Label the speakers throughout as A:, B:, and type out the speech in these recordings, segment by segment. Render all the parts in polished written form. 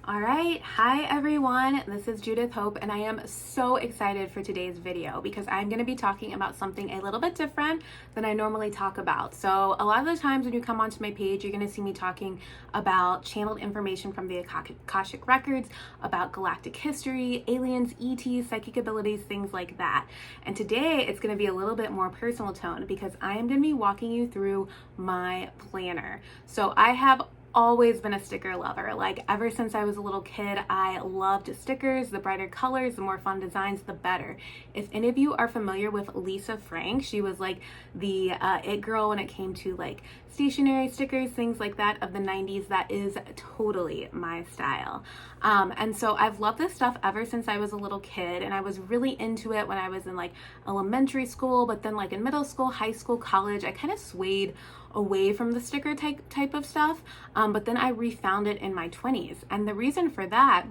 A: All right, hi everyone, this is Judith Hope and I am so excited for today's video because I'm going to be talking about something a little bit different than I normally talk about. So a lot of the times when you come onto my page, you're going to see me talking about channeled information from the Akashic Records, about galactic history, aliens, ETs, psychic abilities, things like that. And today it's going to be a little bit more personal tone because I am going to be walking you through my planner. So I have always been a sticker lover. Like ever since I was a little kid, I loved stickers. The brighter colors, the more fun designs, the better. If any of you are familiar with Lisa Frank, she was like the it girl when it came to like stationery stickers, things like that of the 90s. That is totally my style. And so I've loved this stuff ever since I was a little kid, and I was really into it when I was in like elementary school, but then like in middle school, high school, college, I kind of swayed away from the sticker type of stuff, but then I refound it in my 20s. And the reason for that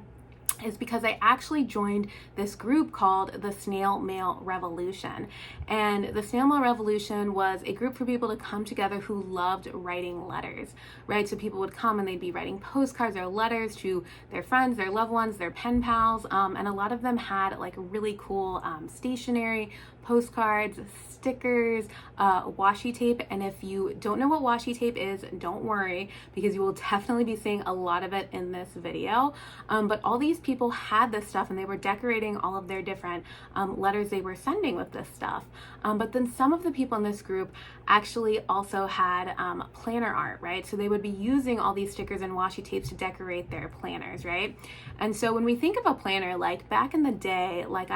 A: is because I actually joined this group called the Snail Mail Revolution. And the Snail Mail Revolution was a group for people to come together who loved writing letters, right? So people would come and they'd be writing postcards or letters to their friends, their loved ones, their pen pals, and a lot of them had like really cool stationery, postcards, stickers, washi tape. And if you don't know what washi tape is, don't worry, because you will definitely be seeing a lot of it in this video. But all these people had this stuff and they were decorating all of their different letters they were sending with this stuff. But then some of the people in this group actually also had planner art, right? So they would be using all these stickers and washi tapes to decorate their planners, right? And so when we think of a planner, like back in the day, like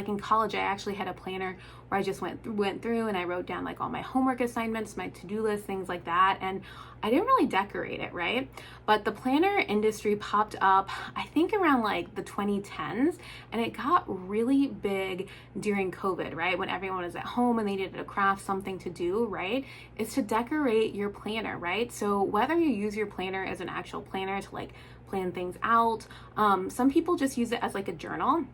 A: in college, I actually had a planner where I just went through and I wrote down like all my homework assignments, my to-do list, things like that. And I didn't really decorate it, right? But the planner industry popped up, I think around like the 2010s, and it got really big during COVID, right? When everyone was at home and they needed to craft something to do, right? Is to decorate your planner, right? So whether you use your planner as an actual planner to like plan things out, some people just use it as like a journal.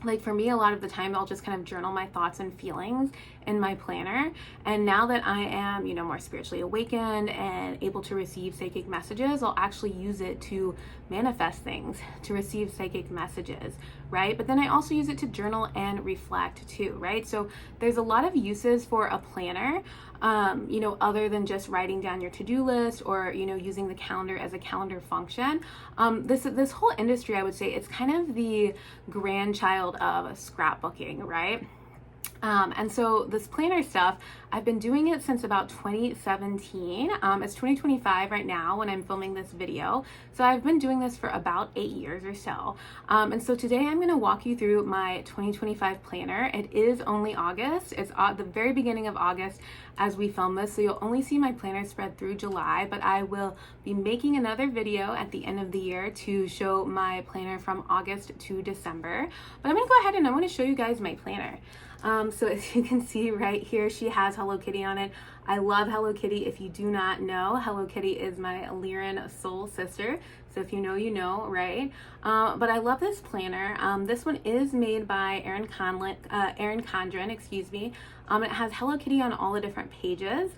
A: Like for me, a lot of the time I'll just kind of journal my thoughts and feelings in my planner. And now that I am, more spiritually awakened and able to receive psychic messages, I'll actually use it to manifest things, to receive psychic messages, right? But then I also use it to journal and reflect too, right? So there's a lot of uses for a planner, other than just writing down your to-do list or, using the calendar as a calendar function. This whole industry, I would say, it's kind of the grandchild of scrapbooking, right? And so this planner stuff, I've been doing it since about 2017. It's 2025 right now when I'm filming this video. So I've been doing this for about 8 years or so. And so today I'm going to walk you through my 2025 planner. It is only August. It's the very beginning of August as we film this. So you'll only see my planner spread through July, but I will be making another video at the end of the year to show my planner from August to December. But I'm going to go ahead and I'm going to show you guys my planner. So as you can see right here, she has Hello Kitty on it. I love Hello Kitty. If you do not know, Hello Kitty is my Lyran soul sister. So if you know, you know, right? But I love this planner. This one is made by Erin Condren, excuse me. It has Hello Kitty on all the different pages.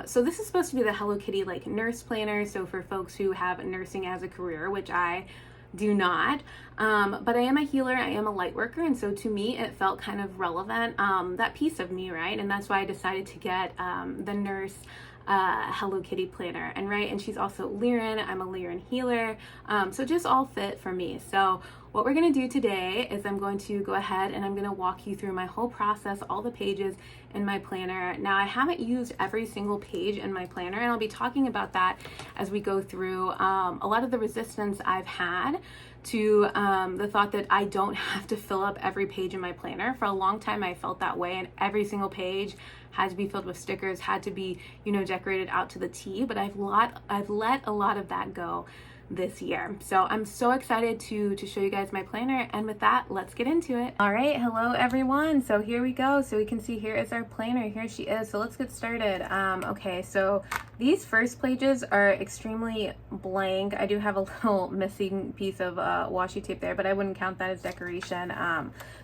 A: So this is supposed to be the Hello Kitty like nurse planner. So for folks who have nursing as a career, which I do not, but I am a healer, I am a light worker, and so to me it felt kind of relevant, that piece of me, right? And that's why I decided to get the nurse Hello Kitty planner, and she's also Lyran. I'm a Lyran healer, so just all fit for me. So what we're going to do today is I'm going to go ahead and I'm going to walk you through my whole process, all the pages in my planner. Now I haven't used every single page in my planner, and I'll be talking about that as we go through. A lot of the resistance I've had to the thought that I don't have to fill up every page in my planner. For a long time I felt that way, and every single page had to be filled with stickers, had to be, decorated out to the T, but I've let a lot of that go this year. So I'm so excited to show you guys my planner, and with that, let's get into it. All right, hello everyone. So here we go. So we can see here is our planner. Here she is. So let's get started. Okay, so these first pages are extremely blank. I do have a little missing piece of washi tape there, but I wouldn't count that as decoration.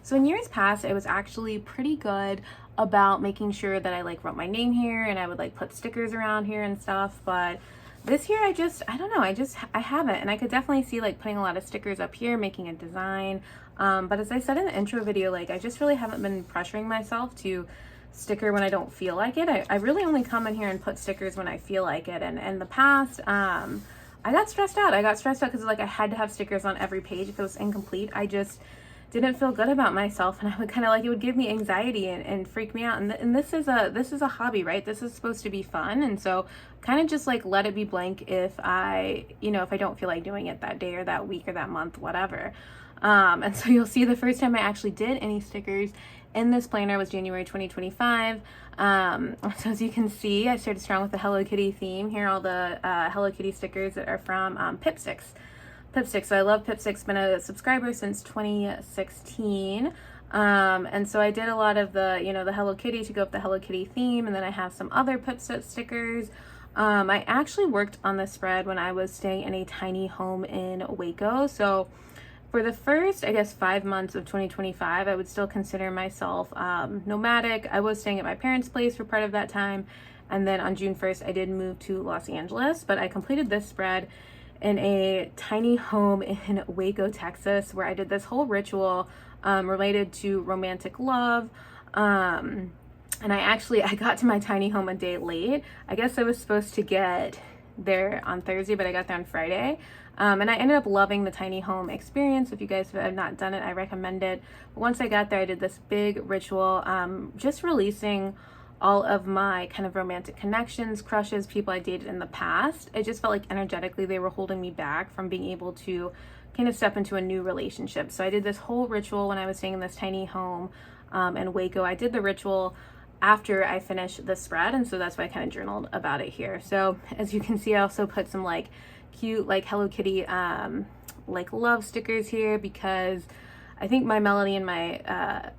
A: So in years past, I was actually pretty good about making sure that I like wrote my name here and I would like put stickers around here and stuff, but this year I don't know, I haven't, and I could definitely see like putting a lot of stickers up here, making a design. But as I said in the intro video, like I just really haven't been pressuring myself to sticker when I don't feel like it. I really only come in here and put stickers when I feel like it. And in the past, I got stressed out. Because like I had to have stickers on every page. If it was incomplete, I just didn't feel good about myself, and I would kind of like, it would give me anxiety and freak me out. And this is a hobby, right? This is supposed to be fun. And so kind of just like let it be blank if I don't feel like doing it that day or that week or that month, whatever. And so you'll see the first time I actually did any stickers in this planner was January 2025. So as you can see, I started strong with the Hello Kitty theme. Here are all the Hello Kitty stickers that are from Pipsticks. So I love Pipsticks, been a subscriber since 2016. And so I did a lot of the, the Hello Kitty to go up the Hello Kitty theme, and then I have some other Pipstick stickers. I actually worked on the spread when I was staying in a tiny home in Waco. So for the first, I guess, 5 months of 2025, I would still consider myself nomadic. I was staying at my parents' place for part of that time. And then on June 1st, I did move to Los Angeles, but I completed this spread in a tiny home in Waco, Texas, where I did this whole ritual related to romantic love. And I got to my tiny home a day late. I guess I was supposed to get there on Thursday, but I got there on Friday. And I ended up loving the tiny home experience. If you guys have not done it, I recommend it. But once I got there, I did this big ritual, just releasing all of my kind of romantic connections, crushes, people I dated in the past. It just felt like energetically they were holding me back from being able to kind of step into a new relationship. So I did this whole ritual when I was staying in this tiny home in Waco. I did the ritual after I finished the spread, and so that's why I kind of journaled about it here. So as you can see, I also put some like cute like Hello Kitty like love stickers here, because I think my Melody and my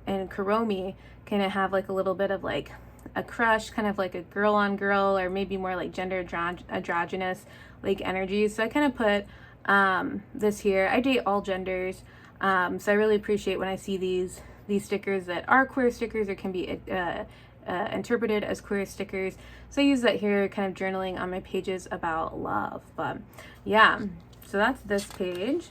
A: and Kuromi kind of have like a little bit of like a crush, kind of like a girl on girl, or maybe more like gender androgynous like energies. So I kind of put this here. I date all genders, so I really appreciate when I see these stickers that are queer stickers or can be interpreted as queer stickers. So I use that here, kind of journaling on my pages about love. But yeah, so that's this page.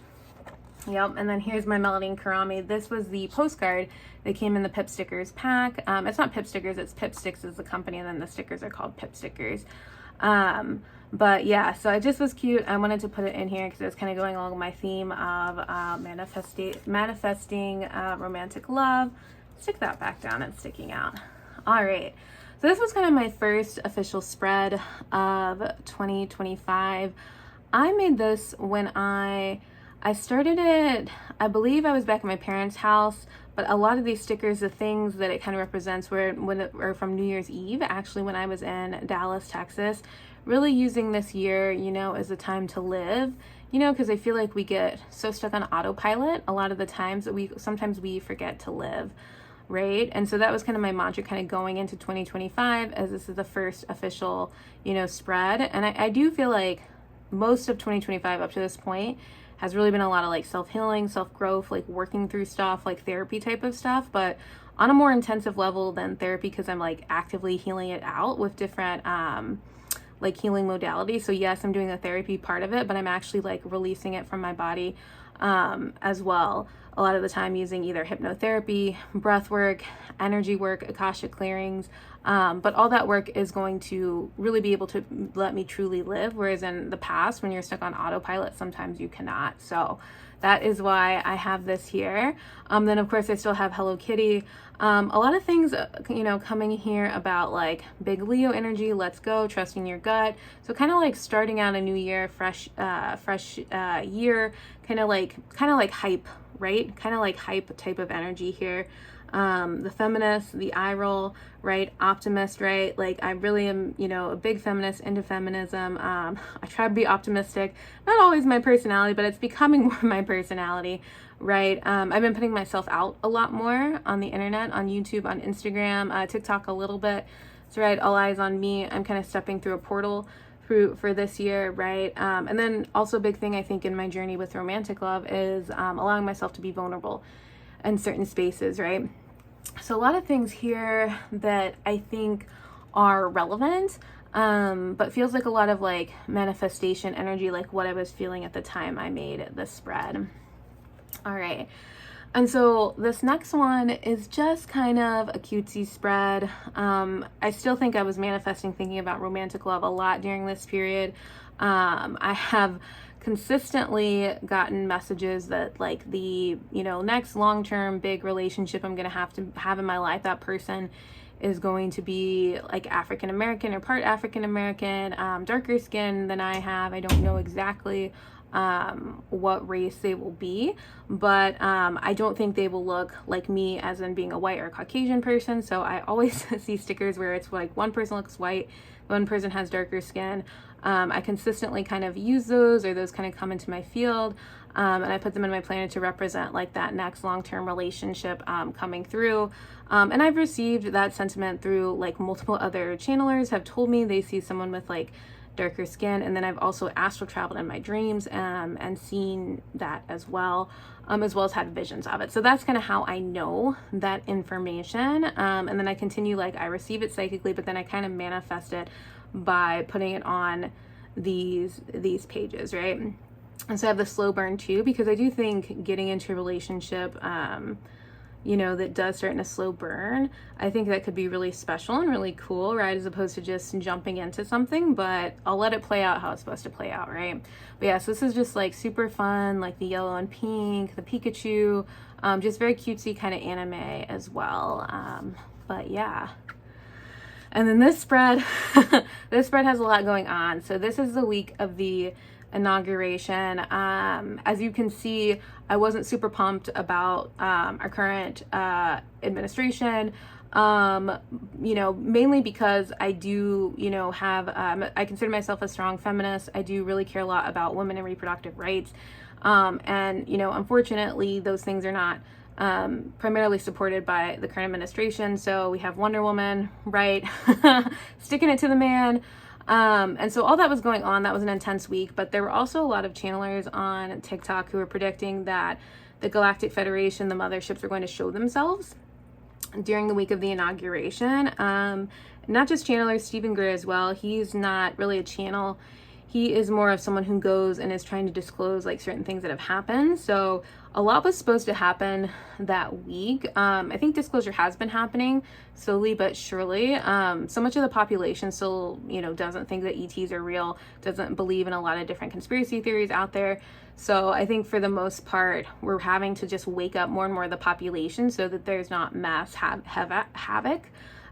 A: Yep, and then here's my Melody and Karami. This was the postcard that came in the Pip Stickers pack. It's not Pip Stickers, it's Pipsticks is the company, and then the stickers are called Pip Stickers. But yeah, so it just was cute. I wanted to put it in here because it was kind of going along with my theme of manifesting romantic love. Stick that back down, it's sticking out. All right, so this was kind of my first official spread of 2025. I made this when I started it, I believe I was back at my parents' house, but a lot of these stickers, the things that it kind of represents were from New Year's Eve, actually, when I was in Dallas, Texas. Really using this year, as a time to live, because I feel like we get so stuck on autopilot a lot of the times that sometimes we forget to live, right? And so that was kind of my mantra kind of going into 2025, as this is the first official, spread. And I do feel like most of 2025 up to this point has really been a lot of like self-healing, self-growth, like working through stuff, like therapy type of stuff, but on a more intensive level than therapy, because I'm like actively healing it out with different like healing modalities. So yes, I'm doing the therapy part of it, but I'm actually like releasing it from my body as well. A lot of the time using either hypnotherapy, breath work, energy work, Akashic clearings, but all that work is going to really be able to let me truly live, whereas in the past, when you're stuck on autopilot, sometimes you cannot. So that is why I have this here. Then of course I still have Hello Kitty. A lot of things, coming here about like big Leo energy, let's go, trusting your gut. So kind of like starting out a new year, fresh year, kind of like hype, right? Kind of like hype type of energy here. The feminist, the eye roll, right? Optimist, right? Like I really am, a big feminist, into feminism. I try to be optimistic, not always my personality, but it's becoming more my personality, right? I've been putting myself out a lot more on the internet, on YouTube, on Instagram, TikTok a little bit. So right, all eyes on me. I'm kind of stepping through a portal for this year, right? And then also a big thing I think in my journey with romantic love is allowing myself to be vulnerable in certain spaces, right? So a lot of things here that I think are relevant but feels like a lot of like manifestation energy, like what I was feeling at the time I made this spread. All right. And so this next one is just kind of a cutesy spread. I still think I was manifesting, thinking about romantic love a lot during this period. I have consistently gotten messages that like the, next long-term big relationship I'm going to have in my life, that person is going to be like African American or part African American, darker skin than I have. I don't know exactly what race they will be, but I don't think they will look like me as in being a white or Caucasian person. So I always see stickers where it's like one person looks white, one person has darker skin. I consistently kind of use those, or those kind of come into my field, and I put them in my planner to represent like that next long-term relationship coming through. And I've received that sentiment through like multiple other channelers have told me they see someone with like darker skin, and then I've also astral traveled in my dreams and seen that as well as had visions of it. So that's kind of how I know that information, and then I continue, like I receive it psychically, but then I kind of manifest it by putting it on these pages, right? And so I have the slow burn too, because I do think getting into a relationship that does start in a slow burn, I think that could be really special and really cool, right? As opposed to just jumping into something, but I'll let it play out how it's supposed to play out, right? But yeah, so this is just like super fun, like the yellow and pink, the Pikachu, just very cutesy kind of anime as well. But yeah. And then this spread, this spread has a lot going on. So this is the week of the inauguration. As you can see, I wasn't super pumped about our current administration, mainly because I do, have, I consider myself a strong feminist. I do really care a lot about women and reproductive rights. And unfortunately, those things are not primarily supported by the current administration. So we have Wonder Woman, right? Sticking it to the man. And so all that was going on, that was an intense week, but there were also a lot of channelers on TikTok who were predicting that the Galactic Federation, the motherships, were going to show themselves during the week of the inauguration. Not just channelers, Stephen Gray as well. He's not really a channel. He is more of someone who goes and is trying to disclose like certain things that have happened. So a lot was supposed to happen that week. I think disclosure has been happening slowly but surely. So much of the population still, doesn't think that ETs are real, doesn't believe in a lot of different conspiracy theories out there. So I think for the most part, we're having to just wake up more and more of the population so that there's not mass havoc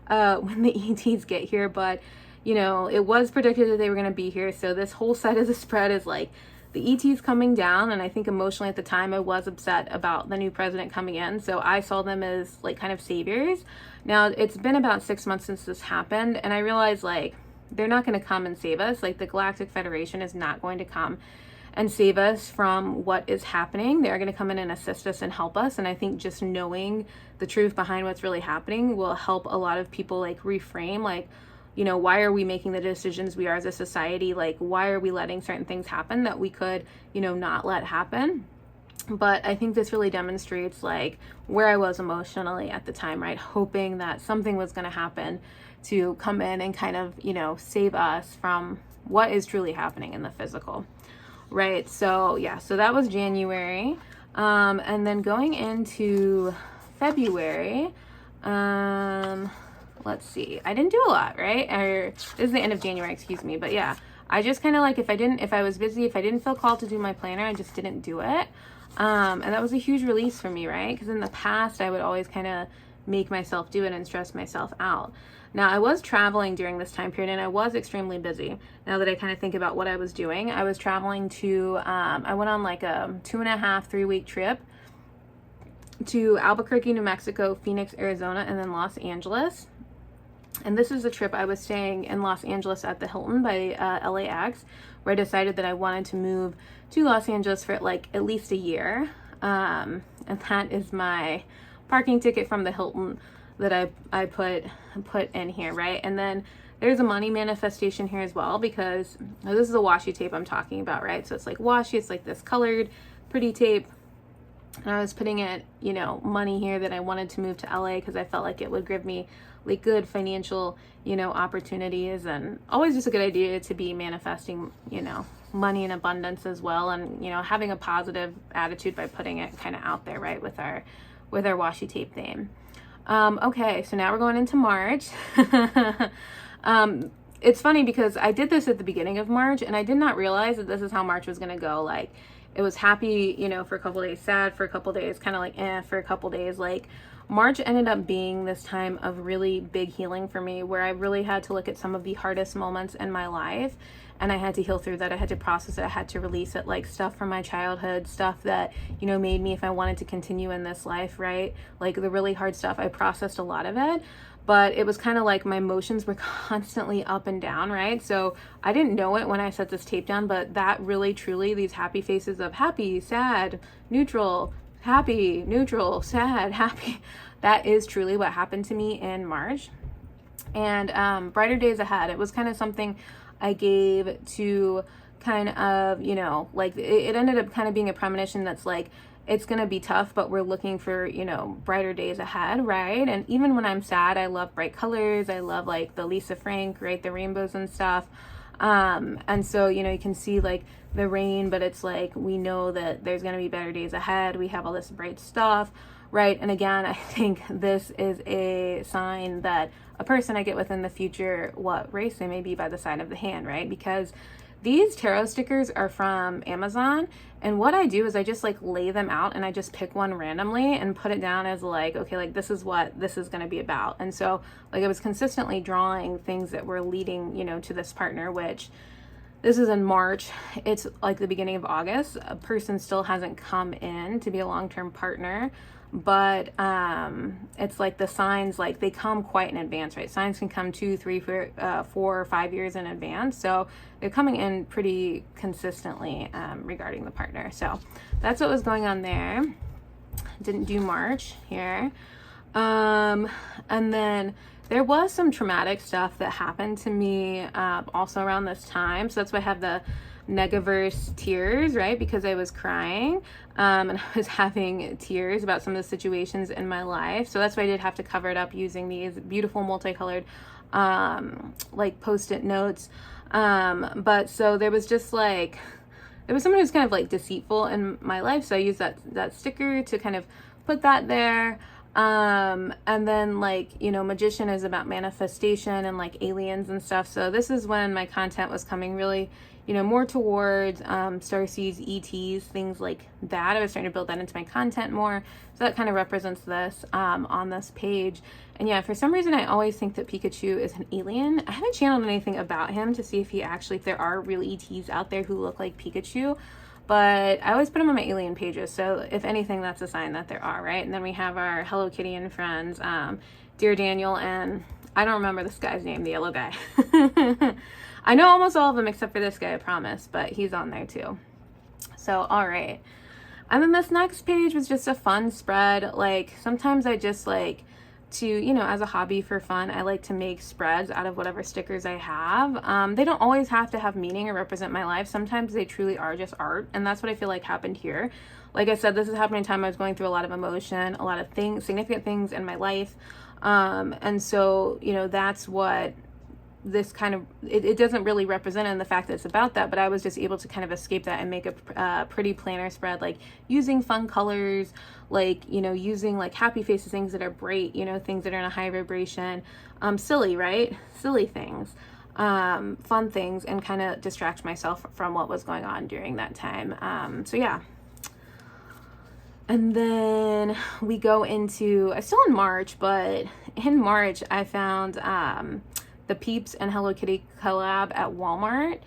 A: when the ETs get here. But it was predicted that they were going to be here. So this whole side of the spread is like the ETs coming down. And I think emotionally at the time, I was upset about the new president coming in. So I saw them as like kind of saviors. Now it's been about 6 months since this happened. And I realized like, they're not going to come and save us. Like the Galactic Federation is not going to come and save us from what is happening. They're going to come in and assist us and help us. And I think just knowing the truth behind what's really happening will help a lot of people like reframe, like, why are we making the decisions we are as a society? Like, why are we letting certain things happen that we could, not let happen? But I think this really demonstrates like where I was emotionally at the time, right? Hoping that something was going to happen to come in and kind of, save us from what is truly happening in the physical, right? So yeah, so that was January. And then going into February, let's see, I didn't do a lot, right? Or this is the end of January, excuse me. But yeah, I just kind of like, if I was busy, if I didn't feel called to do my planner, I just didn't do it. And that was a huge release for me, right? Because in the past, I would always kind of make myself do it and stress myself out. Now, I was traveling during this time period and I was extremely busy. Now that I kind of think about what I was doing, I was traveling to, I went on like a 2.5-3 week trip to Albuquerque, New Mexico, Phoenix, Arizona, and then Los Angeles. And this is the trip I was staying in Los Angeles at the Hilton by LAX, where I decided that I wanted to move to Los Angeles for like at least a year. And that is my parking ticket from the Hilton that I put in here, right? And then there's a money manifestation here as well, because this is the washi tape I'm talking about, right? So it's like washi, it's like this colored pretty tape. And I was putting it, money here that I wanted to move to LA because I felt like it would give me like good financial, opportunities, and always just a good idea to be manifesting, money in abundance as well, and having a positive attitude by putting it kind of out there, right, with our washi tape theme. Okay, so now we're going into March. It's funny because I did this at the beginning of March, and I did not realize that this is how March was going to go. Like, it was happy, for a couple days, sad for a couple days, kind of like for a couple days. Like, March ended up being this time of really big healing for me, where I really had to look at some of the hardest moments in my life, and I had to heal through that. I had to process it. I had to release it, like stuff from my childhood, stuff that, made me, if I wanted to continue in this life, right? Like the really hard stuff, I processed a lot of it. But it was kind of like my emotions were constantly up and down, right? So I didn't know it when I set this tape down, but that really, truly, these happy faces of happy, sad, neutral, happy, neutral, sad, happy, that is truly what happened to me in March. And brighter days ahead, it was kind of something I gave to kind of, like it ended up kind of being a premonition that's like, it's going to be tough, but we're looking for, brighter days ahead, right? And even when I'm sad, I love bright colors. I love like the Lisa Frank, right? The rainbows and stuff. And so, you can see like the rain, but it's like, we know that there's going to be better days ahead. We have all this bright stuff, right? And again, I think this is a sign that a person I get with in the future, what race they may be by the sign of the hand, right? Because these tarot stickers are from Amazon, and what I do is I just like lay them out and I just pick one randomly and put it down as like, okay, like this is what this is going to be about. And so like I was consistently drawing things that were leading, to this partner, which this is in March. It's like the beginning of August. A person still hasn't come in to be a long-term partner, but it's like the signs, like they come quite in advance, right? Signs can come 2, 3, 4, 4 or 5 years in advance. So they're coming in pretty consistently regarding the partner. So that's what was going on there. Didn't do March here. And then there was some traumatic stuff that happened to me also around this time. So that's why I have the Negaverse tears, right? Because I was crying and I was having tears about some of the situations in my life. So that's why I did have to cover it up using these beautiful multicolored like post-it notes. But so there was just like, there was someone who's kind of like deceitful in my life. So I used that sticker to kind of put that there. And then like, magician is about manifestation and like aliens and stuff. So this is when my content was coming really, more towards starseeds, ETs, things like that. I was starting to build that into my content more. So that kind of represents this on this page. And yeah, for some reason, I always think that Pikachu is an alien. I haven't channeled anything about him to see if there are real ETs out there who look like Pikachu. But I always put them on my alien pages. So if anything, that's a sign that there are, right? And then we have our Hello Kitty and friends, Dear Daniel, and I don't remember this guy's name, the yellow guy. I know almost all of them except for this guy, I promise, but he's on there too. So, all right. And then this next page was just a fun spread. Like sometimes I just like to, as a hobby for fun, I like to make spreads out of whatever stickers I have. They don't always have to have meaning or represent my life. Sometimes they truly are just art. And that's what I feel like happened here. Like I said, this is happening time I was going through a lot of emotion, a lot of things, significant things in my life. And so, that's what this kind of, it doesn't really represent in the fact that it's about that, but I was just able to kind of escape that and make a pretty planner spread, like using fun colors, like, using like happy faces, things that are bright, things that are in a high vibration, silly, right? Silly things, fun things, and kind of distract myself from what was going on during that time. So yeah. And then we go into, I'm still in March, but in March I found the Peeps and Hello Kitty collab at Walmart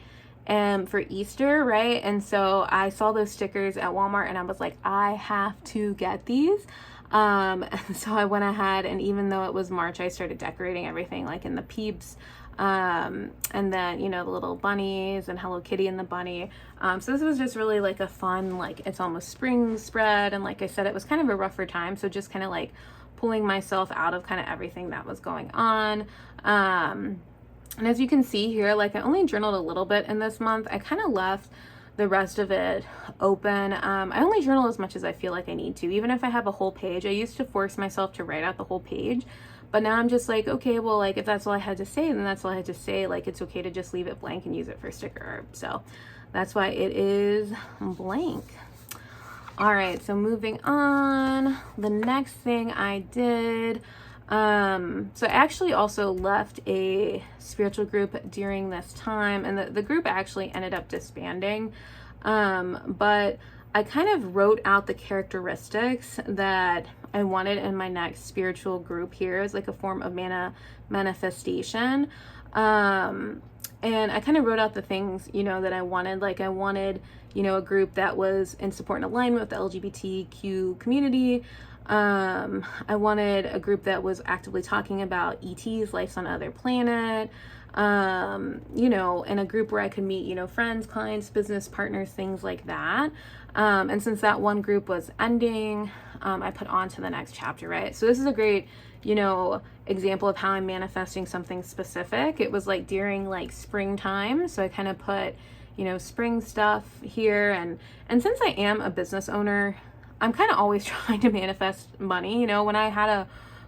A: for Easter, right? And so I saw those stickers at Walmart and I was like, I have to get these. And so I went ahead, and even though it was March, I started decorating everything like in the Peeps. And then, the little bunnies and Hello Kitty and the bunny. So this was just really like a fun, like it's almost spring spread. And like I said, it was kind of a rougher time. So just kind of like pulling myself out of kind of everything that was going on. And as you can see here, like I only journaled a little bit in this month. I kind of left the rest of it open. I only journal as much as I feel like I need to, even if I have a whole page. I used to force myself to write out the whole page, But now I'm just like, okay, well, like if that's all I had to say, then that's all I had to say. Like it's okay to just leave it blank and use it for sticker art. So that's why it is blank. All right, so moving on, the next thing I did, so I actually also left a spiritual group during this time, and the group actually ended up disbanding, but I kind of wrote out the characteristics that I wanted in my next spiritual group here as like a form of manifestation. And I kind of wrote out the things, you know, that I wanted. Like I wanted, you know, a group that was in support and alignment with the LGBTQ community. I wanted a group that was actively talking about ETs, lives on other planet, you know, and a group where I could meet, you know, friends, clients, business partners, things like that. And since that one group was ending, I put on to the next chapter, right? So this is a great, you know, example of how I'm manifesting something specific. It was like during like springtime. So I kind of put, you know, spring stuff here. And since I am a business owner, I'm kind of always trying to manifest money. You know, when I had a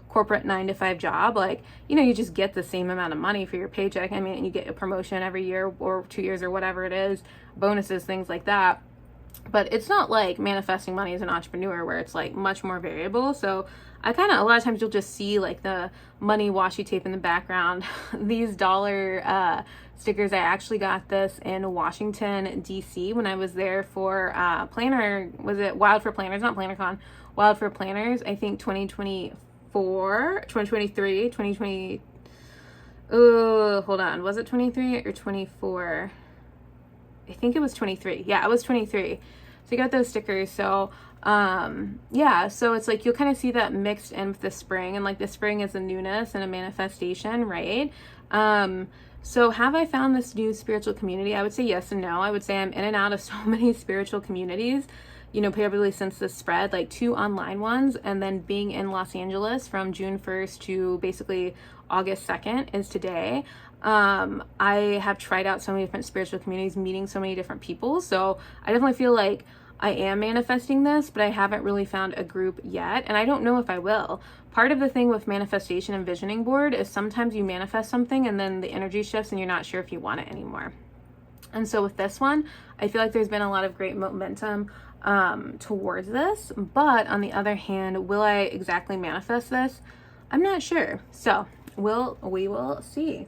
A: corporate 9-to-5 job, like, you know, you just get the same amount of money for your paycheck. I mean, you get a promotion every year or 2 years or whatever it is, bonuses, things like that. But it's not like manifesting money as an entrepreneur where it's like much more variable. So I kind of, a lot of times you'll just see like the money washi tape in the background. These dollar stickers, I actually got this in Washington, DC when I was there for Planner, was it Wild for Planners? Not PlannerCon, Wild for Planners, I think 2024, 2023, 2020. Oh, hold on. Was it 23 or 24? I think it was 23. Yeah, it was 23. So you got those stickers. So yeah, so it's like you'll kind of see that mixed in with the spring, and like the spring is a newness and a manifestation, right? So have I found this new spiritual community? I would say yes and no. I would say I'm in and out of so many spiritual communities, you know, probably since this spread, like 2 online ones, and then being in Los Angeles from June 1st to basically August 2nd is today. I have tried out so many different spiritual communities, meeting so many different people. So I definitely feel like I am manifesting this, but I haven't really found a group yet. And I don't know if I will. Part of the thing with manifestation and visioning board is sometimes you manifest something and then the energy shifts and you're not sure if you want it anymore. And so with this one, I feel like there's been a lot of great momentum towards this. But on the other hand, will I exactly manifest this? I'm not sure. So we will see.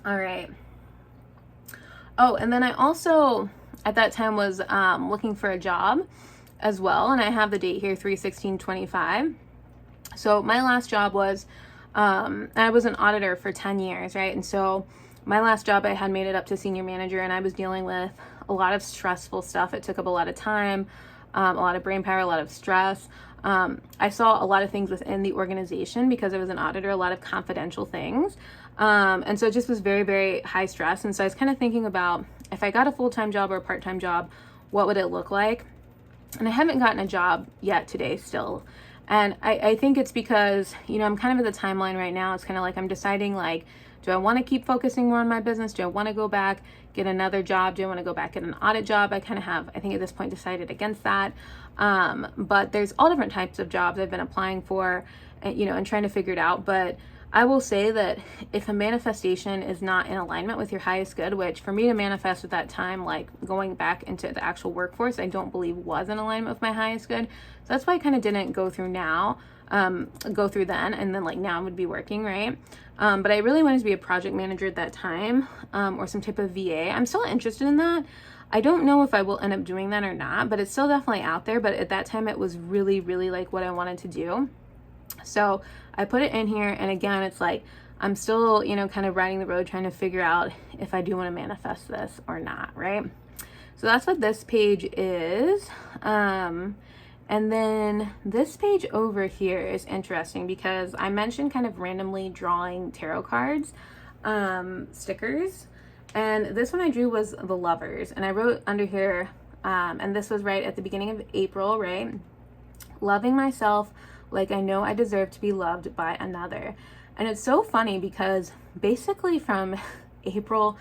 A: All right. Oh, and then I also at that time was looking for a job as well, and I have the date here, 3/16/25. So my last job was I was an auditor for 10 years, right? And so my last job, I had made it up to senior manager, and I was dealing with a lot of stressful stuff. It took up a lot of time, a lot of brain power, a lot of stress. I saw a lot of things within the organization because I was an auditor, a lot of confidential things. And so it just was very, very high stress. And so I was kind of thinking about if I got a full-time job or a part-time job, what would it look like? And I haven't gotten a job yet today still. And I think it's because, you know, I'm kind of at the timeline right now. It's kind of like I'm deciding, like, do I want to keep focusing more on my business? Do I want to go back, get another job? Do I want to go back, get an audit job? I kind of have, I think at this point, decided against that. But there's all different types of jobs I've been applying for, you know, and trying to figure it out. But I will say that if a manifestation is not in alignment with your highest good, which for me to manifest at that time, like going back into the actual workforce, I don't believe was in alignment with my highest good. So that's why I kind of didn't go through then, and then like now I would be working, right? But I really wanted to be a project manager at that time, or some type of VA. I'm still interested in that. I don't know if I will end up doing that or not, but it's still definitely out there. But at that time, it was really, really like what I wanted to do. So I put it in here, and again, it's like I'm still, you know, kind of riding the road trying to figure out if I do want to manifest this or not, right? So that's what this page is. And then this page over here is interesting because I mentioned kind of randomly drawing tarot cards, stickers, and this one I drew was the Lovers, and I wrote under here, and this was right at the beginning of April, right? Loving myself like I know I deserve to be loved by another. And it's so funny because basically from April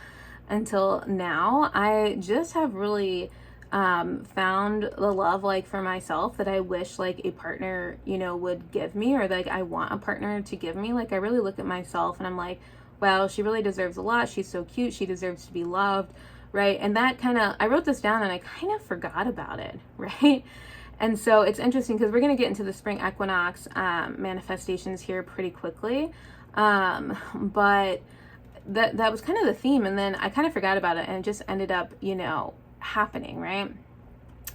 A: until now, I just have really found the love like for myself that I wish like a partner, you know, would give me, or like I want a partner to give me. Like I really look at myself and I'm like, wow, she really deserves a lot. She's so cute. She deserves to be loved, right? And that kind of, I wrote this down and I kind of forgot about it, right? And so it's interesting because we're going to get into the spring equinox manifestations here pretty quickly. But that was kind of the theme. And then I kind of forgot about it and it just ended up, you know, happening, right?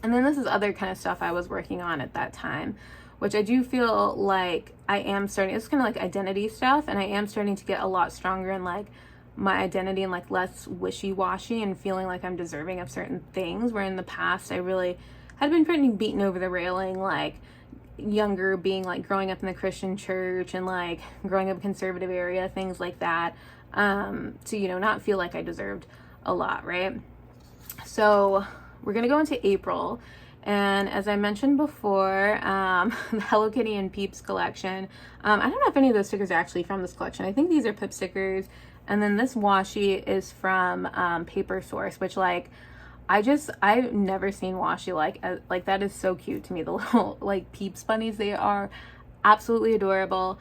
A: And then this is other kind of stuff I was working on at that time, which I do feel like I am starting, it's kind of like identity stuff, and I am starting to get a lot stronger in like my identity and like less wishy-washy and feeling like I'm deserving of certain things, where in the past I really had been pretty beaten over the railing, like younger, being like growing up in the Christian church and like growing up in conservative area, things like that, to, you know, not feel like I deserved a lot, right? So we're going to go into April. And as I mentioned before, the Hello Kitty and Peeps collection, I don't know if any of those stickers are actually from this collection. I think these are Pip stickers. And then this washi is from Paper Source, which like, I've never seen washi like that is so cute to me. The little like Peeps bunnies, they are absolutely adorable.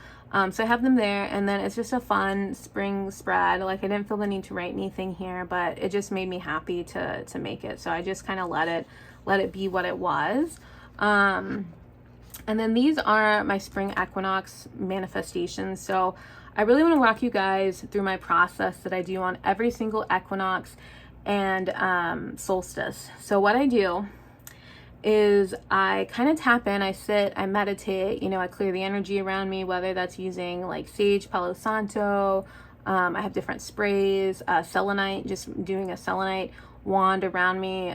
A: So I have them there, and then it's just a fun spring spread. Like I didn't feel the need to write anything here, but it just made me happy to make it. So I just kind of let it be what it was. And then these are my spring equinox manifestations. So I really want to walk you guys through my process that I do on every single equinox and solstice. So what I do is I kind of tap in, I sit, I meditate, you know, I clear the energy around me, whether that's using like sage, Palo Santo, I have different sprays, selenite, just doing a selenite wand around me,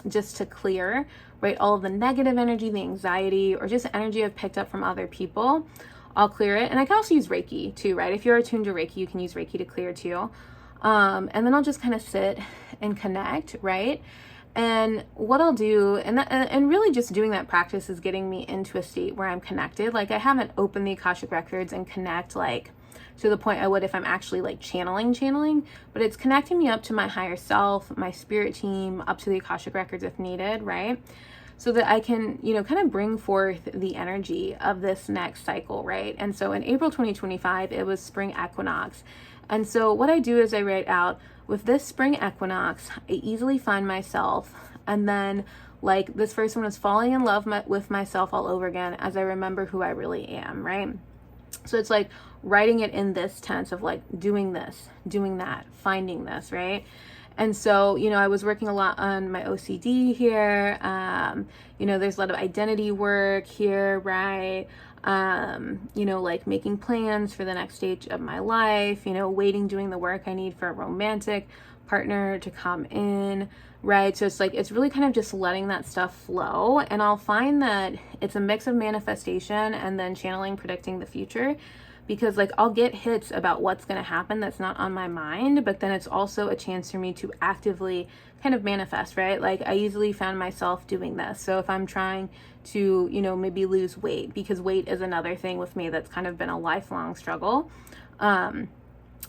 A: just to clear, right, all of the negative energy, the anxiety, or just energy I've picked up from other people. I'll clear it. And I can also use Reiki too, right? If you're attuned to Reiki, you can use Reiki to clear too. And then I'll just kind of sit and connect, right? And what I'll do, and really just doing that practice is getting me into a state where I'm connected. Like I haven't opened the Akashic Records and connect like to the point I would if I'm actually like channeling, but it's connecting me up to my higher self, my spirit team, up to the Akashic Records if needed, right? So that I can, you know, kind of bring forth the energy of this next cycle, right? And so in April 2025, it was spring equinox. And so what I do is I write out, with this spring equinox, I easily find myself, and then like this first one is falling in love with myself all over again as I remember who I really am, right? So it's like writing it in this tense of like doing this, doing that, finding this, right? And so, you know, I was working a lot on my OCD here. You know, there's a lot of identity work here, right? You know, like making plans for the next stage of my life, you know, waiting, doing the work I need for a romantic partner to come in, right? So it's like, it's really kind of just letting that stuff flow. And I'll find that it's a mix of manifestation and then channeling, predicting the future. Because like I'll get hits about what's going to happen that's not on my mind, but then it's also a chance for me to actively kind of manifest, right? Like I easily found myself doing this. So if I'm trying to, you know, maybe lose weight, because weight is another thing with me that's kind of been a lifelong struggle. I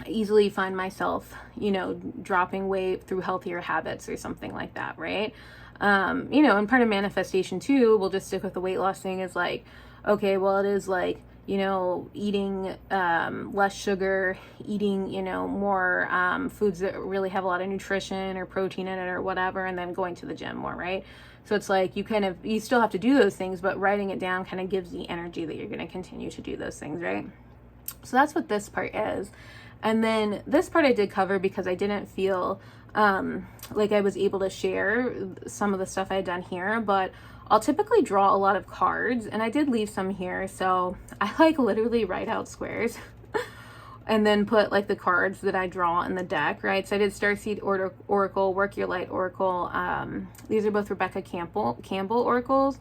A: easily find myself, you know, dropping weight through healthier habits or something like that, right? You know, and part of manifestation too, we'll just stick with the weight loss thing, is like, okay, well, it is like, you know, eating less sugar, eating, you know, more foods that really have a lot of nutrition or protein in it or whatever, and then going to the gym more, right? So it's like you still have to do those things, but writing it down kind of gives the energy that you're going to continue to do those things, right? So that's what this part is. And then this part I did cover because I didn't feel like I was able to share some of the stuff I had done here, but I'll typically draw a lot of cards, and I did leave some here. So I like literally write out squares and then put like the cards that I draw in the deck, right? So I did Starseed Oracle, Work Your Light Oracle. These are both Rebecca Campbell oracles.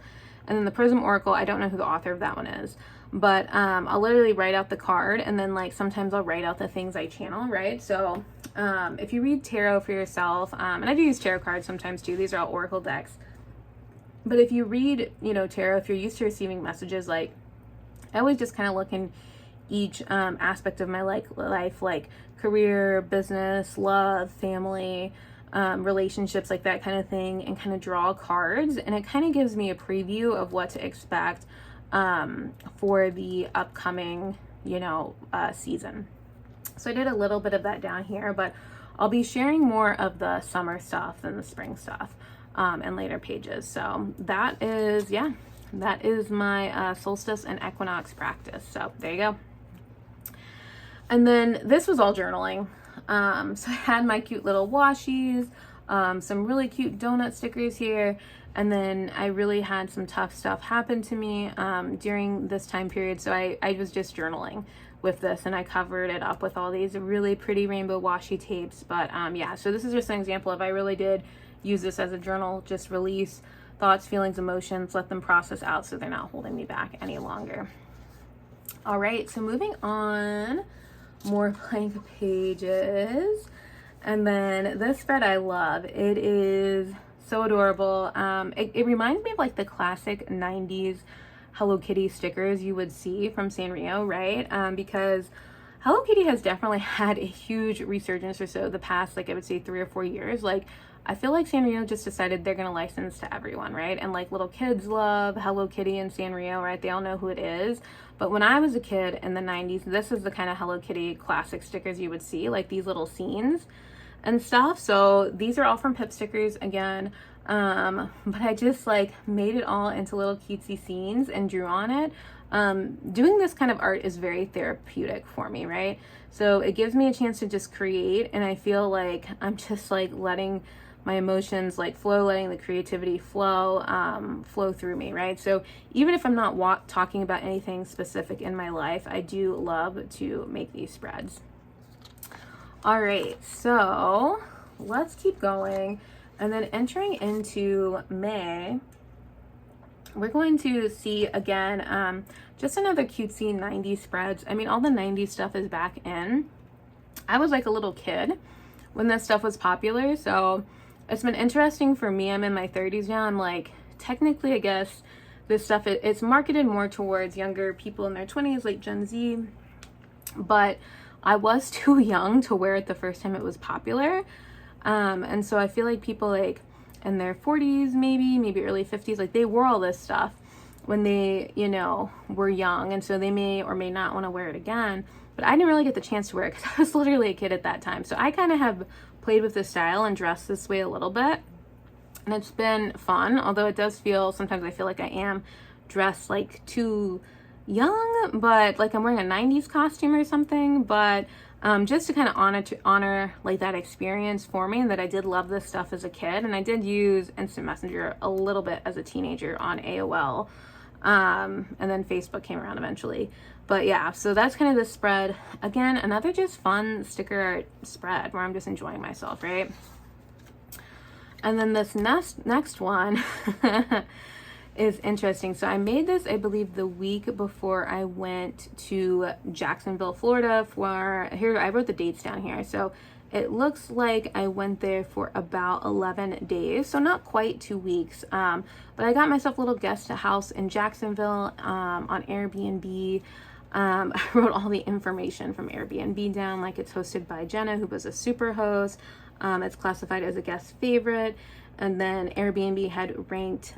A: And then the Prism Oracle, I don't know who the author of that one is, but I'll literally write out the card, and then like sometimes I'll write out the things I channel, right? So if you read tarot for yourself, and I do use tarot cards sometimes too, these are all oracle decks. But if you read, you know, tarot, if you're used to receiving messages, like I always just kind of look in each aspect of my life, like career, business, love, family, relationships, like that kind of thing, and kind of draw cards. And it kind of gives me a preview of what to expect for the upcoming, season. So I did a little bit of that down here, but I'll be sharing more of the summer stuff than the spring stuff in later pages. So that is my solstice and equinox practice. So there you go. And then this was all journaling. So I had my cute little washies, some really cute donut stickers here. And then I really had some tough stuff happen to me during this time period. So I was just journaling with this, and I covered it up with all these really pretty rainbow washi tapes. But yeah, so this is just an example of I really did use this as a journal, just release thoughts, feelings, emotions, let them process out so they're not holding me back any longer. All right, so moving on, more blank pages. And then this spread I love. It is so adorable. It reminds me of like the classic 90s Hello Kitty stickers you would see from Sanrio, right? Because Hello Kitty has definitely had a huge resurgence or so the past, like I would say 3 or 4 years. Like I feel like Sanrio just decided they're gonna license to everyone, right? And like little kids love Hello Kitty and Sanrio, right? They all know who it is. But when I was a kid in the 90s, this is the kind of Hello Kitty classic stickers you would see, like these little scenes and stuff. So these are all from Pip Stickers again. But I just like made it all into little cutesy scenes and drew on it. Doing this kind of art is very therapeutic for me, right? So it gives me a chance to just create, and I feel like I'm just like letting my emotions like flow, letting the creativity flow through me, right? So even if I'm not talking about anything specific in my life, I do love to make these spreads. All right, so let's keep going. And then entering into May, we're going to see again, just another cutesy 90s spreads. I mean, all the 90s stuff is back in. I was like a little kid when this stuff was popular, so it's been interesting for me. I'm in my 30s now. I'm like, technically, I guess this stuff, it's marketed more towards younger people in their 20s, like Gen Z, but I was too young to wear it the first time it was popular. And so I feel like people like in their 40s, maybe early 50s, like they wore all this stuff when they, were young. And so they may or may not want to wear it again, but I didn't really get the chance to wear it because I was literally a kid at that time. So I kind of have played with this style and dressed this way a little bit, and it's been fun. Although it does feel, sometimes I feel like I am dressed like too young, but like I'm wearing a 90s costume or something. But just to kind of honor like that experience for me, that I did love this stuff as a kid, and I did use Instant Messenger a little bit as a teenager on AOL, and then Facebook came around eventually. But yeah, so that's kind of the spread. Again, another just fun sticker art spread where I'm just enjoying myself, right? And then this next one is interesting. So I made this, I believe, the week before I went to Jacksonville, Florida here, I wrote the dates down here. So it looks like I went there for about 11 days. So not quite 2 weeks. But I got myself a little guest house in Jacksonville on Airbnb. I wrote all the information from Airbnb down, like it's hosted by Jenna, who was a super host. It's classified as a guest favorite. And then Airbnb had ranked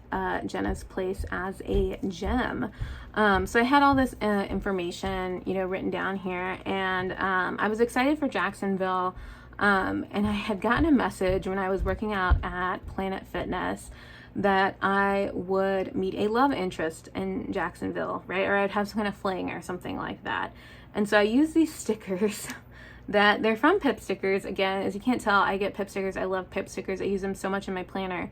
A: Jenna's place as a gem. So I had all this information, written down here. And I was excited for Jacksonville. And I had gotten a message when I was working out at Planet Fitness that I would meet a love interest in Jacksonville, right? Or I'd have some kind of fling or something like that. And so I used these stickers that they're from Pip Stickers. Again, as you can't tell, I get Pip Stickers. I love Pip Stickers. I use them so much in my planner.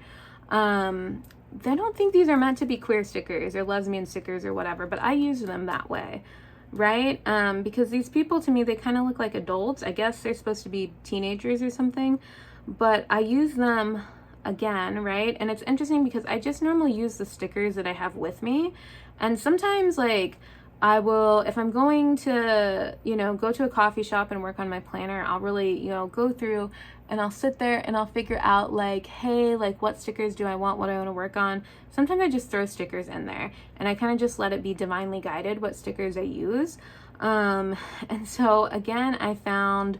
A: They don't think these are meant to be queer stickers or lesbian stickers or whatever, but I use them that way, right? Because these people, to me, they kind of look like adults. I guess they're supposed to be teenagers or something, but I use them again, right? And it's interesting because I just normally use the stickers that I have with me. And sometimes like I will, if I'm going to, go to a coffee shop and work on my planner, I'll really, go through and I'll sit there and I'll figure out like, hey, like what stickers do I want, what do I want to work on? Sometimes I just throw stickers in there and I kind of just let it be divinely guided what stickers I use. And so again, I found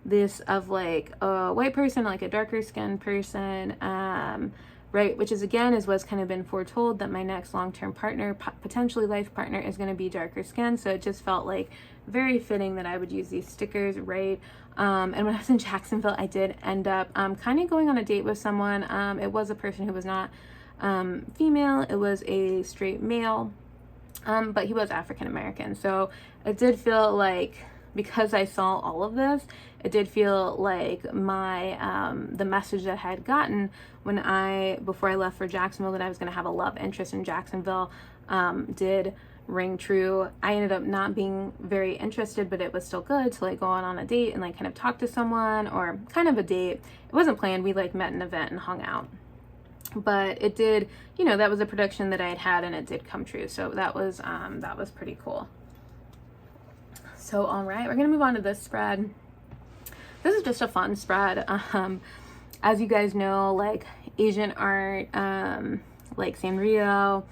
A: this of like a white person, like a darker skinned person, right? Which is again is what's kind of been foretold, that my next long-term partner, potentially life partner, is going to be darker skinned. So it just felt like very fitting that I would use these stickers, right? And when I was in Jacksonville, I did end up kind of going on a date with someone. It was a person who was not female. It was a straight male, but he was African American. So it did feel like, because I saw all of this, it did feel like my the message that I had gotten before I left for Jacksonville, that I was going to have a love interest in Jacksonville, did ring true. I ended up not being very interested, but it was still good to like go on a date and like kind of talk to someone, or kind of a date. It wasn't planned. We like met an event and hung out, but it did, that was a prediction that I had and it did come true. So that was pretty cool. So, all right, we're going to move on to this spread. This is just a fun spread. As you guys know, like Asian art, like Sanrio,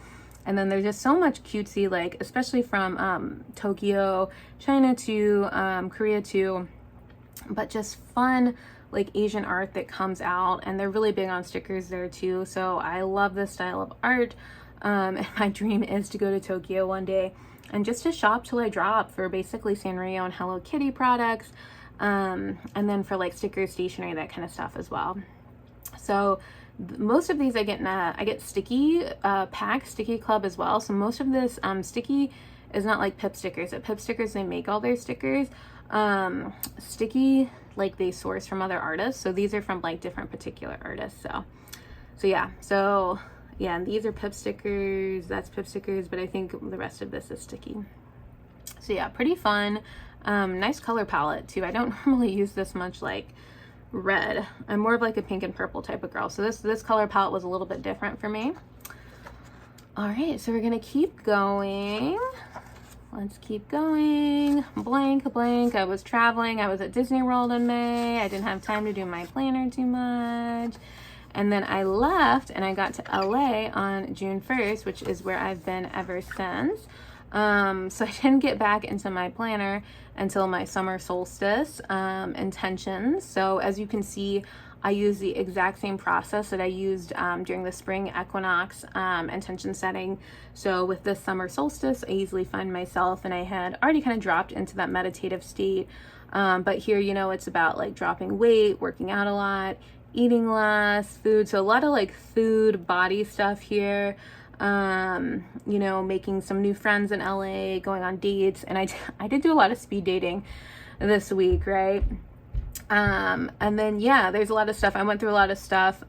A: and then there's just so much cutesy, like especially from Tokyo, China to Korea too, but just fun like Asian art that comes out, and they're really big on stickers there too. So I love this style of art, and my dream is to go to Tokyo one day and just to shop till I drop for basically Sanrio and Hello Kitty products, and then for like stickers, stationery, that kind of stuff as well. So most of these I get sticky pack, Sticky Club as well. So most of this sticky is not like Pip stickers. At Pip Stickers, they make all their stickers. Sticky, like they source from other artists. So these are from like different particular artists. So yeah. And these are Pip stickers. That's Pip stickers, but I think the rest of this is sticky. So yeah, pretty fun. Nice color palette too. I don't normally use this much like red. I'm more of like a pink and purple type of girl. So this color palette was a little bit different for me. All right, so we're gonna keep going. Let's keep going. Blank. I was traveling. I was at Disney World in May. I didn't have time to do my planner too much. And then I left and I got to LA on June 1st, which is where I've been ever since. So I didn't get back into my planner until my summer solstice intentions. So as you can see, I use the exact same process that I used during the spring equinox intention setting. So with this summer solstice, I easily find myself, and I had already kind of dropped into that meditative state. But here, it's about like dropping weight, working out a lot, eating less food. So a lot of like food, body stuff here. Making some new friends in LA, going on dates. And I did do a lot of speed dating this week, right? And then, there's a lot of stuff. I went through a lot of stuff,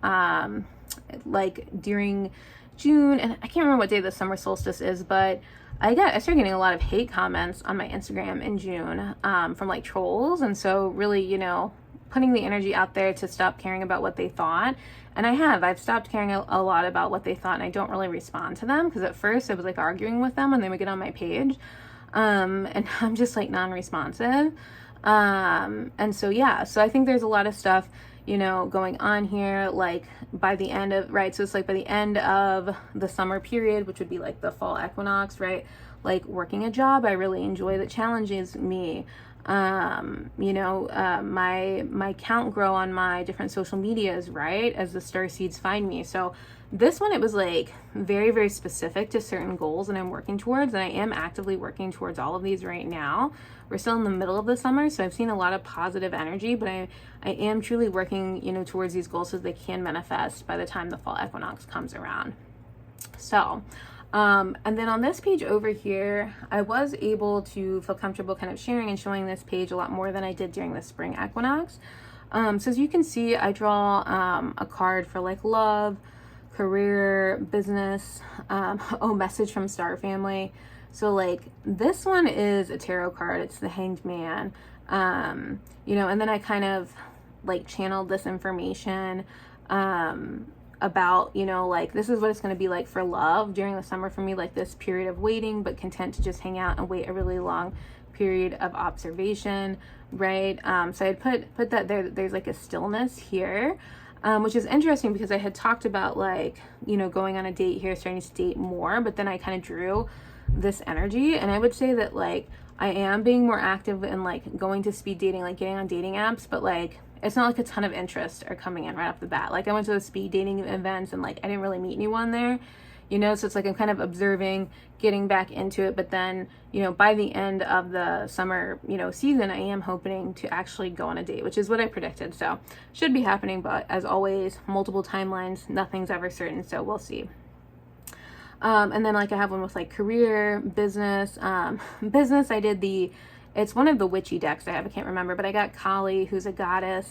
A: like during June, and I can't remember what day the summer solstice is, but I started getting a lot of hate comments on my Instagram in June, from like trolls. And so really, putting the energy out there to stop caring about what they thought. And I've stopped caring a lot about what they thought, and I don't really respond to them, because at first I was like arguing with them when they would get on my page. And I'm just like non-responsive. And so I think there's a lot of stuff, going on here, like by the end of, right? So it's like by the end of the summer period, which would be like the fall equinox, right? Like working a job I really enjoy that challenges me. My count grow on my different social medias, right? As the star seeds find me. So this one, it was like very, very specific to certain goals that I'm working towards. And I am actively working towards all of these right now. We're still in the middle of the summer, so I've seen a lot of positive energy, but I am truly working, towards these goals so they can manifest by the time the fall equinox comes around. So, and then on this page over here, I was able to feel comfortable kind of sharing and showing this page a lot more than I did during the spring equinox. So as you can see, I draw a card for like love, career, business, message from star family. So like this one is a tarot card. It's the Hanged Man. And then I kind of like channeled this information about, like this is what it's going to be like for love during the summer for me, like this period of waiting, but content to just hang out and wait a really long period of observation, right? So I'd put that there's like a stillness here, which is interesting because I had talked about like, going on a date here, starting to date more, but then I kind of drew this energy. And I would say that like I am being more active in like going to speed dating, like getting on dating apps, but like it's not like a ton of interest are coming in right off the bat. Like I went to the speed dating events and like I didn't really meet anyone there, you know, so it's like I'm kind of observing, getting back into it. But then, you know, by the end of the summer, you know, season, I am hoping to actually go on a date, which is what I predicted. So should be happening, but as always, multiple timelines, nothing's ever certain, so we'll see. And then like I have one with like career, business. Business, I did it's one of the witchy decks I have, I can't remember, but I got Kali, who's a goddess,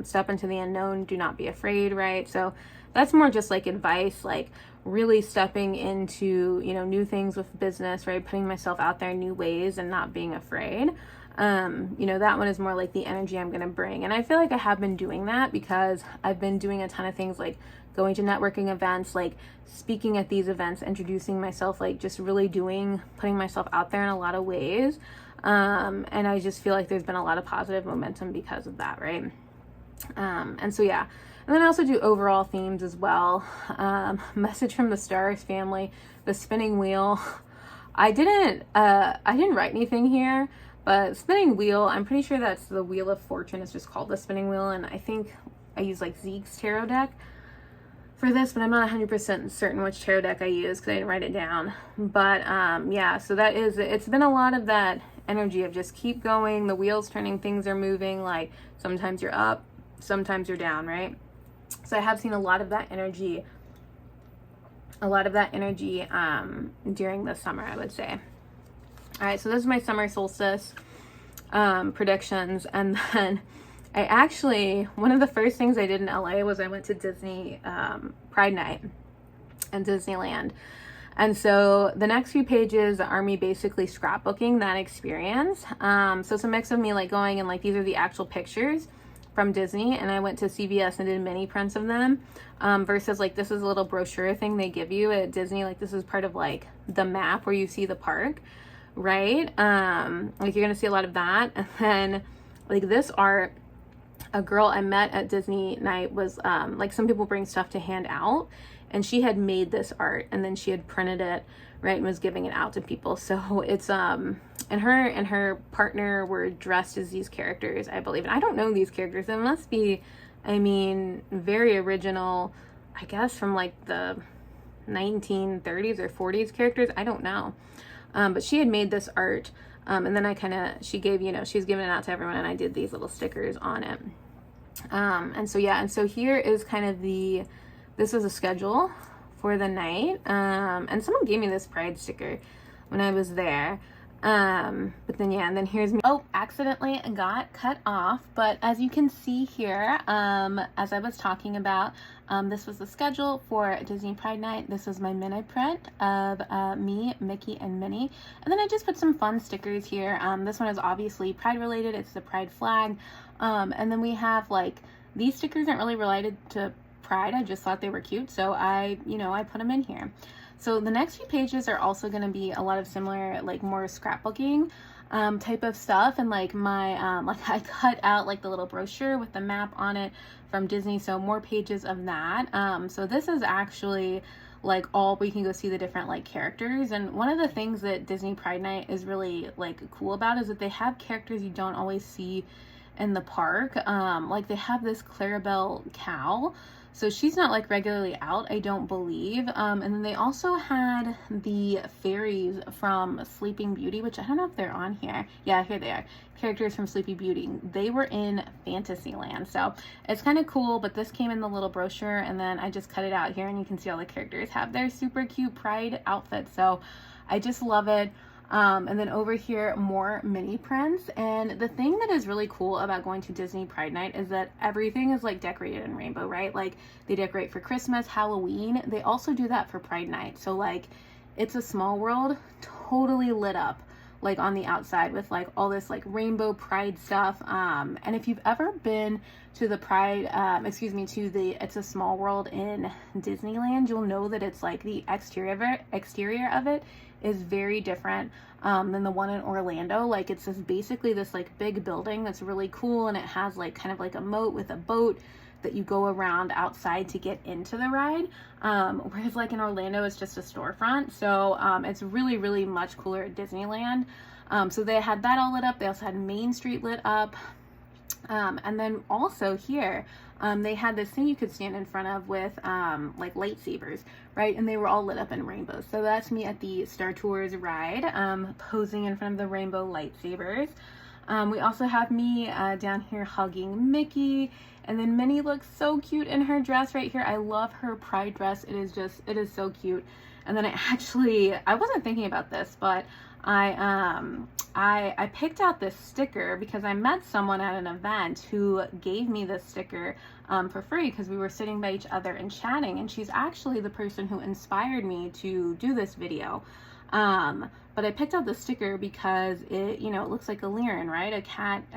A: step into the unknown, do not be afraid, right? So that's more just like advice, like really stepping into, you know, new things with business, right? Putting myself out there in new ways and not being afraid. You know, that one is more like the energy I'm going to bring. And I feel like I have been doing that because I've been doing a ton of things like going to networking events, like speaking at these events, introducing myself, like just really putting myself out there in a lot of ways. And I just feel like there's been a lot of positive momentum because of that, right? And so, yeah. And then I also do overall themes as well. Message from the Stars family, the spinning wheel. I didn't write anything here, but spinning wheel, I'm pretty sure that's the Wheel of Fortune. It's just called the spinning wheel. And I think I use like Zeke's tarot deck for this, but I'm not 100% certain which tarot deck I use because I didn't write it down. But yeah, so it's been a lot of that energy of just keep going, the wheels turning, things are moving, like sometimes you're up, sometimes you're down, right? So I have seen a lot of that energy during the summer, I would say. All right, so this is my summer solstice predictions. And then one of the first things I did in LA was I went to Disney Pride Night in Disneyland. And so the next few pages are me basically scrapbooking that experience. So it's a mix of me like going and like, these are the actual pictures from Disney, and I went to CVS and did mini prints of them, versus like this is a little brochure thing they give you at Disney. Like this is part of like the map where you see the park, right? Like you're gonna see a lot of that. And then like this art, a girl I met at Disney night was like, some people bring stuff to hand out, and she had made this art and then she had printed it, right, and was giving it out to people. So it's and her partner were dressed as these characters, I believe. And I don't know these characters. It must be, I mean, very original, I guess, from like the 1930s or 40s characters. I don't know. But she had made this art. And then she gave, you know, she was giving it out to everyone, and I did these little stickers on it. And so, yeah. And so here is kind of this was a schedule for the night. And someone gave me this pride sticker when I was there. But then, yeah, and then here's me. Oh, accidentally got cut off. But as you can see here, as I was talking about, this was the schedule for Disney Pride Night. This was my mini print of me, Mickey, and Minnie. And then I just put some fun stickers here. This one is obviously Pride related. It's the Pride flag. And then we have like, these stickers aren't really related to Pride. I just thought they were cute, so I put them in here. So the next few pages are also going to be a lot of similar, like more scrapbooking type of stuff. And like my like I cut out like the little brochure with the map on it from Disney, so more pages of that. So this is actually like all, we can go see the different like characters. And one of the things that Disney Pride Night is really like cool about is that they have characters you don't always see in the park. Like they have this Clarabelle cow, so she's not like regularly out, I don't believe. And then they also had the fairies from Sleeping Beauty, which I don't know if they're on here. Yeah, here they are. Characters from Sleepy Beauty. They were in Fantasyland, so it's kind of cool. But this came in the little brochure, and then I just cut it out here, and you can see all the characters have their super cute Pride outfits. So I just love it. And then over here, more mini prints. And the thing that is really cool about going to Disney Pride Night is that everything is like decorated in rainbow, right? Like they decorate for Christmas, Halloween. They also do that for Pride Night. So like It's a Small World, totally lit up like on the outside with like all this like rainbow pride stuff. And if you've ever been to the Pride, to the It's a Small World in Disneyland, you'll know that it's like the exterior of it is very different than the one in Orlando. Like it's basically this like big building that's really cool, and it has like kind of like a moat with a boat that you go around outside to get into the ride. Whereas like in Orlando, it's just a storefront. So it's really, really much cooler at Disneyland. So they had that all lit up. They also had Main Street lit up. And then also here, they had this thing you could stand in front of with like lightsabers, right? And they were all lit up in rainbows. So that's me at the Star Tours ride, posing in front of the rainbow lightsabers. We also have me down here hugging Mickey. And then Minnie looks so cute in her dress right here. I love her pride dress. It is so cute. And then I wasn't thinking about this, but I picked out this sticker because I met someone at an event who gave me this sticker for free because we were sitting by each other and chatting, and she's actually the person who inspired me to do this video. But I picked out the sticker because it, you know, it looks like a Lyran, right? A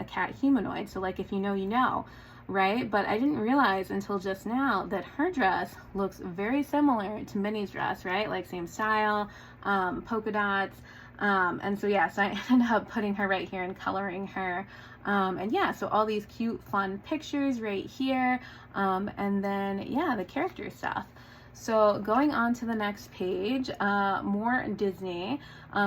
A: cat humanoid. So like if you know, you know, right? But I didn't realize until just now that her dress looks very similar to Minnie's dress, right? Like same style, polka dots. And so yeah, so I ended up putting her right here and coloring her. And yeah, so all these cute, fun pictures right here. And then yeah, the character stuff. So going on to the next page, more Disney.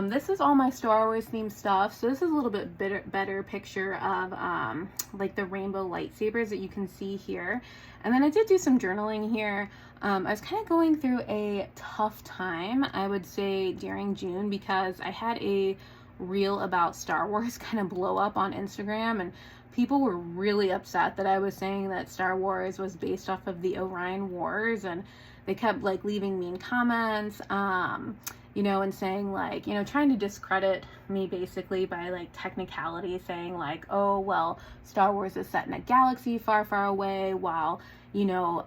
A: This is all my Star Wars themed stuff. So this is a little bit better picture of like the rainbow lightsabers that you can see here. And then I did do some journaling here. I was kind of going through a tough time, I would say, during June because I had a reel about Star Wars kind of blow up on Instagram, and people were really upset that I was saying that Star Wars was based off of the Orion Wars, and they kept like leaving mean comments, you know, and saying like, you know, trying to discredit me basically by like technicality, saying like, oh, well, Star Wars is set in a galaxy far, far away, while, you know,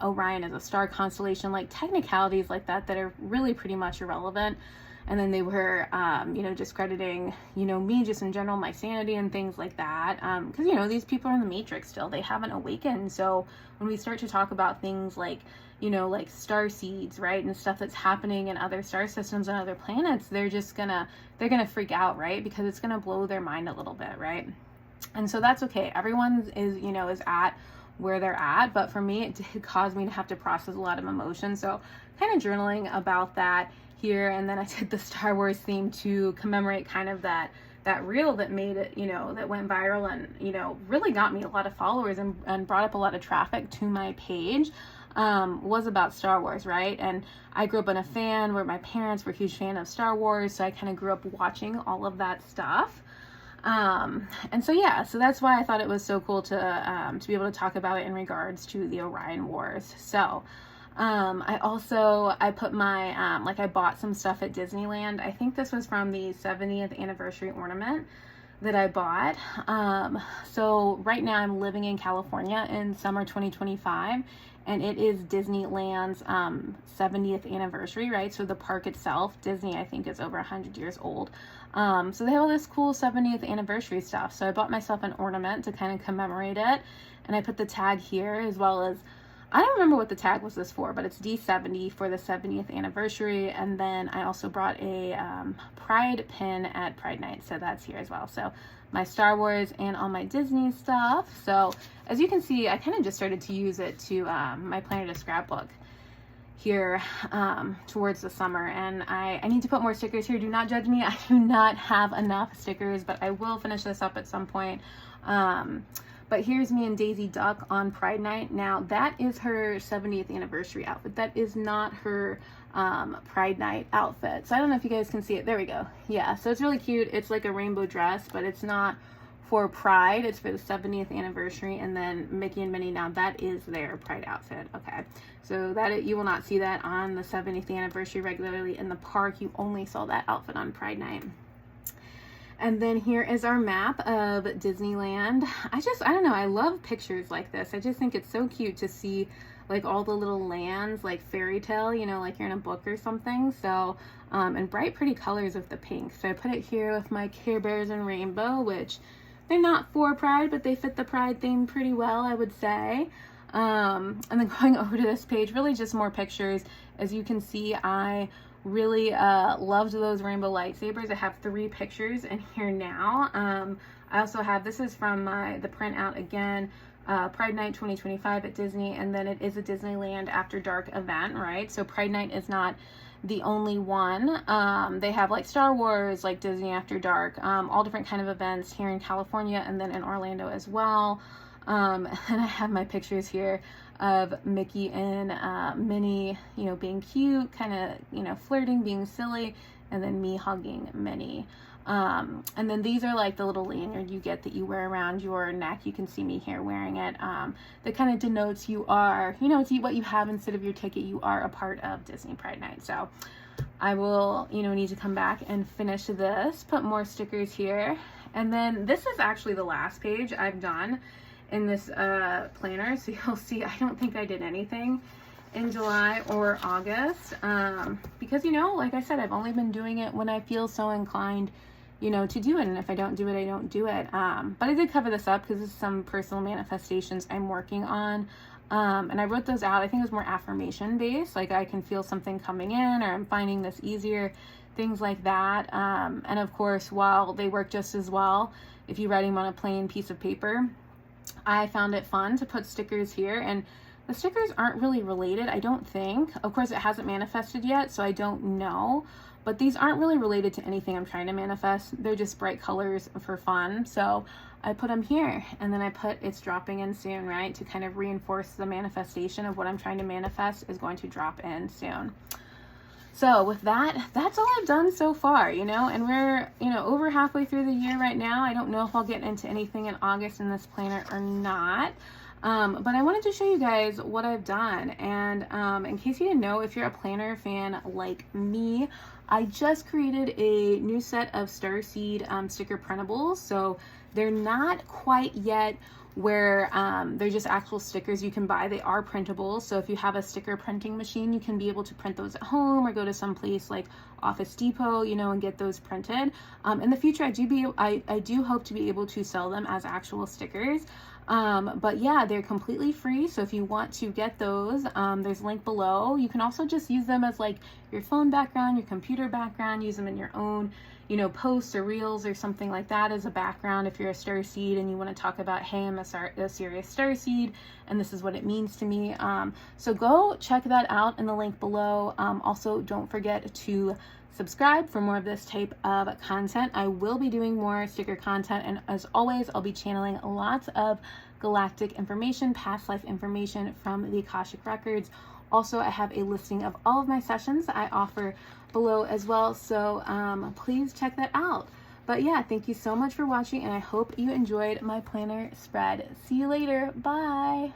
A: Orion is a star constellation, like technicalities like that are really pretty much irrelevant. And then they were, you know, discrediting, you know, me just in general, my sanity and things like that. Because, you know, these people are in the Matrix still. They haven't awakened. So when we start to talk about things like, you know, like star seeds, right, and stuff that's happening in other star systems and other planets, they're gonna freak out, right? Because it's gonna blow their mind a little bit, right? And so that's okay. Everyone is, you know, is at where they're at. But for me, it did cause me to have to process a lot of emotion. So kind of journaling about that here. And then I did the Star Wars theme to commemorate kind of that reel that made it, you know, that went viral and, you know, really got me a lot of followers and brought up a lot of traffic to my page, was about Star Wars, right? And I grew up in a fan where my parents were a huge fan of Star Wars. So I kind of grew up watching all of that stuff. And so, yeah, so that's why I thought it was so cool to be able to talk about it in regards to the Orion Wars. So, I put my, like I bought some stuff at Disneyland. I think this was from the 70th anniversary ornament that I bought. So right now I'm living in California in summer 2025, and it is Disneyland's 70th anniversary, right? So the park itself, Disney, I think is over 100 years old. So they have all this cool 70th anniversary stuff. So I bought myself an ornament to kind of commemorate it, and I put the tag here, as well as, I don't remember what the tag was this for, but it's D70 for the 70th anniversary. And then I also brought a Pride pin at Pride Night, so that's here as well. So my Star Wars and all my Disney stuff. So as you can see, I kind of just started to use it to my planner to scrapbook here towards the summer. And I need to put more stickers here. Do not judge me. I do not have enough stickers, but I will finish this up at some point. But here's me and Daisy Duck on Pride Night. Now, that is her 70th anniversary outfit. That is not her Pride Night outfit. So I don't know if you guys can see it. There we go. Yeah, so it's really cute. It's like a rainbow dress, but it's not for Pride. It's for the 70th anniversary. And then Mickey and Minnie, now that is their Pride outfit. Okay, so that you will not see that on the 70th anniversary regularly in the park. You only saw that outfit on Pride Night. And then here is our map of Disneyland. I don't know, I love pictures like this. I just think it's so cute to see like all the little lands, like fairy tale, you know, like you're in a book or something. So, and bright, pretty colors of the pink. So I put it here with my Care Bears and Rainbow, which they're not for Pride, but they fit the Pride theme pretty well, I would say. And then going over to this page, really just more pictures. As you can see, I really loved those rainbow lightsabers. I have 3 pictures in here now. I also have, this is from the printout again Pride Night 2025 at Disney, and then it is a Disneyland After Dark event, right? So Pride Night is not the only one. They have like Star Wars, like Disney After Dark, all different kind of events here in California and then in Orlando as well. And I have my pictures here of Mickey and Minnie, you know, being cute, kind of, you know, flirting, being silly, and then me hugging Minnie. And then these are like the little lanyard you get that you wear around your neck. You can see me here wearing it. That kind of denotes you are, you know, it's what you have instead of your ticket. You are a part of Disney Pride Night. So I will, you know, need to come back and finish this, put more stickers here. And then this is actually the last page I've done in this planner. So you'll see, I don't think I did anything in July or August, because, you know, like I said, I've only been doing it when I feel so inclined, you know, to do it. And if I don't do it, I don't do it. But I did cover this up because it's some personal manifestations I'm working on. And I wrote those out. I think it was more affirmation based, like I can feel something coming in, or I'm finding this easier, things like that. And of course, while they work just as well, if you're writing on a plain piece of paper, I found it fun to put stickers here. And the stickers aren't really related, I don't think. Of course, it hasn't manifested yet, so I don't know. But these aren't really related to anything I'm trying to manifest. They're just bright colors for fun. So I put them here, and then I put it's dropping in soon, right? To kind of reinforce the manifestation of what I'm trying to manifest is going to drop in soon. So with that, that's all I've done so far, you know, and we're, you know, over halfway through the year right now. I don't know if I'll get into anything in August in this planner or not. But I wanted to show you guys what I've done. And in case you didn't know, if you're a planner fan like me, I just created a new set of Starseed sticker printables. So they're not quite yet where they're just actual stickers you can buy. They are printable. So if you have a sticker printing machine, you can be able to print those at home or go to some place like Office Depot, you know, and get those printed. In the future, I do hope to be able to sell them as actual stickers. But yeah, they're completely free. So if you want to get those, there's a link below. You can also just use them as like your phone background, your computer background, use them in your own, you know, posts or reels or something like that as a background. If you're a starseed and you want to talk about, hey, I'm a serious starseed and this is what it means to me. So go check that out in the link below. Also, don't forget to subscribe for more of this type of content. I will be doing more sticker content, and as always, I'll be channeling lots of galactic information, past life information from the Akashic Records. Also, I have a listing of all of my sessions that I offer below as well, so please check that out. But yeah, thank you so much for watching, and I hope you enjoyed my planner spread. See you later. Bye.